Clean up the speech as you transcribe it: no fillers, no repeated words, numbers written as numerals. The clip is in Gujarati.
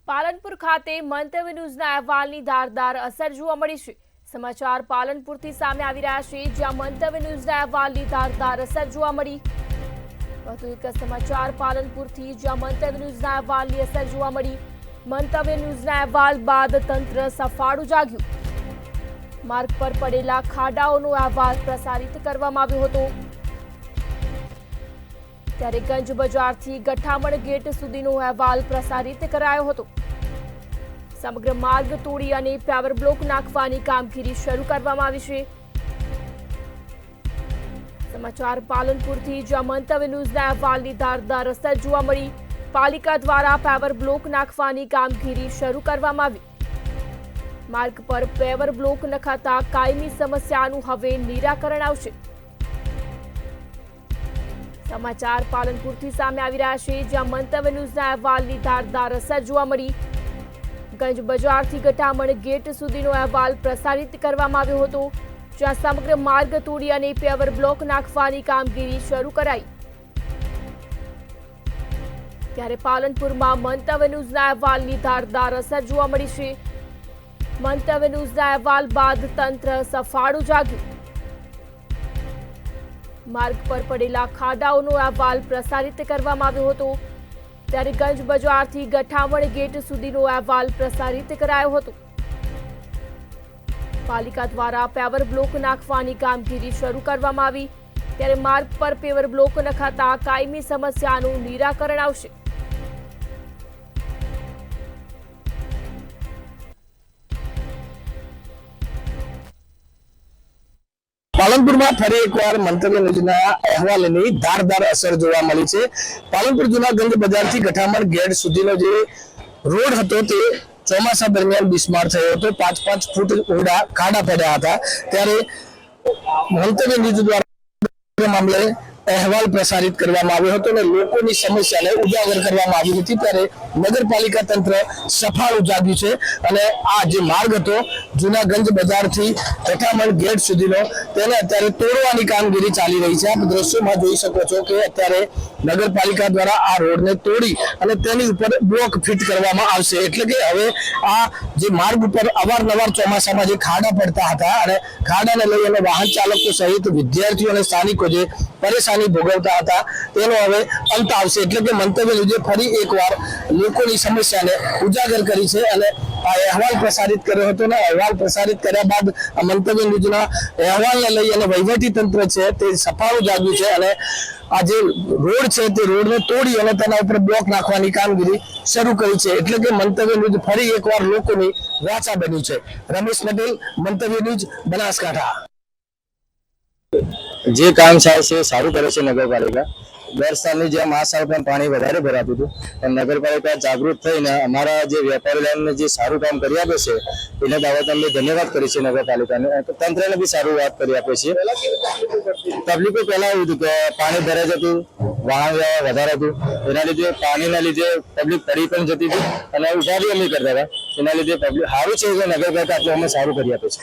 પાલનપુર ખાતે મંતવ્ય ન્યૂઝના અહેવાલની ધારદાર અસર જોવા મળી છે। સમાચાર પાલનપુરથી સામે આવી રહ્યા છે, જ્યાં મંતવ્ય ન્યૂઝના અહેવાલની ધારદાર અસર જોવા મળી। વધુ એક સમાચાર પાલનપુરથી, જ્યાં મંતવ્ય ન્યૂઝના અહેવાલની અસર જોવા મળી। મંતવ્ય ન્યૂઝના અહેવાલ બાદ તંત્ર સફાળું જાગ્યું। માર્ગ પર પડેલા ખાડાઓનો અહેવાલ પ્રસારિત કરવામાં આવ્યો હતો, ત્યારે ગંજ બજારથી ગઠામણ ગેટ સુધીનો અહેવાલ પ્રસારિત કરાયો હતો। સમગ્ર માર્ગ તોડી અને પાવર બ્લોક નાખવાની કામગીરી શરૂ કરવામાં આવી છે। સમાચાર પાલનપુરથી, જ્યાં મંતવ્ય ન્યૂઝના અહેવાલની ધારદાર અસર જોવા મળી। પાલિકા દ્વારા પાવર બ્લોક નાખવાની કામગીરી શરૂ કરવામાં આવી। માર્ગ પર પેવર બ્લોક નખાતા કાયમી સમસ્યાનું હવે નિરાકરણ આવશે। સમાચાર પાલનપુરથી સામે આવી રહ્યા છે, જ્યાં મંતવ્ય ન્યૂઝના અહેવાલની ધારદાર અસર જોવા મળી। ગંજ બજારથી ગઠામણ ગેટ સુધીનો અહેવાલ પ્રસારિત કરવામાં આવ્યો હતો, જ્યાં સમગ્ર માર્ગ તોડી અને પેવર બ્લોક નાખવાની કામગીરી શરૂ કરાઈ। ત્યારે પાલનપુરમાં મંતવ્ય ન્યૂઝના અહેવાલની ધારદાર અસર જોવા મળી છે। મંતવ્ય ન્યૂઝના અહેવાલ બાદ તંત્ર સફાળું જાગ્યું। માર્ગ પર પડેલા ખાડાઓનો અહેવાલ પ્રસારિત કરવામાં આવ્યો હતો, ત્યારે ગંજ બજારથી ગઠામણ ગેટ સુધીનો અહેવાલ પ્રસારિત કરાયો હતો। પાલિકા દ્વારા પેવર બ્લોક નાખવાની કામગીરી શરૂ કરવામાં આવી, ત્યારે માર્ગ પર પેવર બ્લોક નખાતા કાયમી સમસ્યાનું નિરાકરણ આવશે। पालनपुर में फरी एक बार मंतव्य न्यूज़ना अहेवालनी धारदार असर जोवा मळी छे। पालनपुर जूनागंज बजार थी गठामण गेट सुधीनो जे रोड हतो ते ચોમાસા દરમિયાન બિસ્માર થયો હતો। 5-5 ફૂટ ઊંડા ખાડા પડ્યા હતા। ત્યારે મંતવ્ય ન્યૂઝ દ્વારા મામલે અહેવાલ પ્રસારિત કરવામાં આવ્યો હતો અને લોકોની સમસ્યાને ઉજાગર કરવામાં આવી હતી। ત્યારે નગરપાલિકા તંત્ર સફાળું જાગ્યું છે અને આ જે માર્ગ હતો જૂનાગંજ બજારથી ગઠામણ ગેટ સુધીનો, તેને અત્યારે તોડવાની કામગીરી ચાલી રહી છે। આપ દ્રશ્યોમાં જોઈ શકો છો કે અત્યારે નગરપાલિકા દ્વારા આ રોડને તોડી અને તેની ઉપર બ્લોક ફિટ કરવામાં આવશે। એટલે કે હવે આ જે માર્ગ ઉપર અવારનવાર ચોમાસામાં જે ખાડા પડતા હતા અને ખાડાને લઈ અને વાહન ચાલકો સહિત વિદ્યાર્થીઓ અને સ્થાનિકો જે પરેશાની ભોગવતા હતા તેનો હવે અંત આવશે। એટલે કે મંતવ્ય ન્યૂઝે ફરી એકવાર લોકોની સમસ્યાને ઉજાગર કરી છે અને આ અહેવાલ પ્રસારિત કર્યો હતો ને અહેવાલ પ્રસારિત કર્યા બાદ મંતવ્ય ન્યૂઝના અહેવાલને લઈ અને વહીવટી તંત્ર છે તે સફાળું જાગ્યું છે અને આ જે રોડ છે તે રોડને તોડી અને તેના ઉપર બ્લોક નાખવાની કામગીરી શરૂ કરી છે। એટલે કે મંતવ્ય ન્યૂઝ ફરી એકવાર લોકોની વાચા બન્યું છે। રમેશ પટેલ, મંતવ્ય ન્યૂઝ, બનાસકાંઠા। જે કામ થાય છે સારું કરે છે નગરપાલિકા। દર સાલની જેમ આ સાલ પણ પાણી વધારે ભરાતું હતું, પણ નગરપાલિકા જાગૃત થઈને અમારા જે વેપારી લાઈનને જે સારું કામ કરી આપે છે એને બાબતે અમે ધન્યવાદ કરીએ છીએ નગરપાલિકાને। તંત્રને બી સારું વાત કરી આપે છે। પબ્લિકો પહેલા એવું હતું કે પાણી ભરાઈ જતું, વાહન વ્યવહાર વધારે હતું, એના લીધે પાણીના લીધે પબ્લિક પડી પણ જતી હતી અને ઉભા બી અમે કરતા હતા। એના લીધે પબ્લિક સારું છે કે નગરપાલિકા આટલું અમે સારું કરી આપે છે।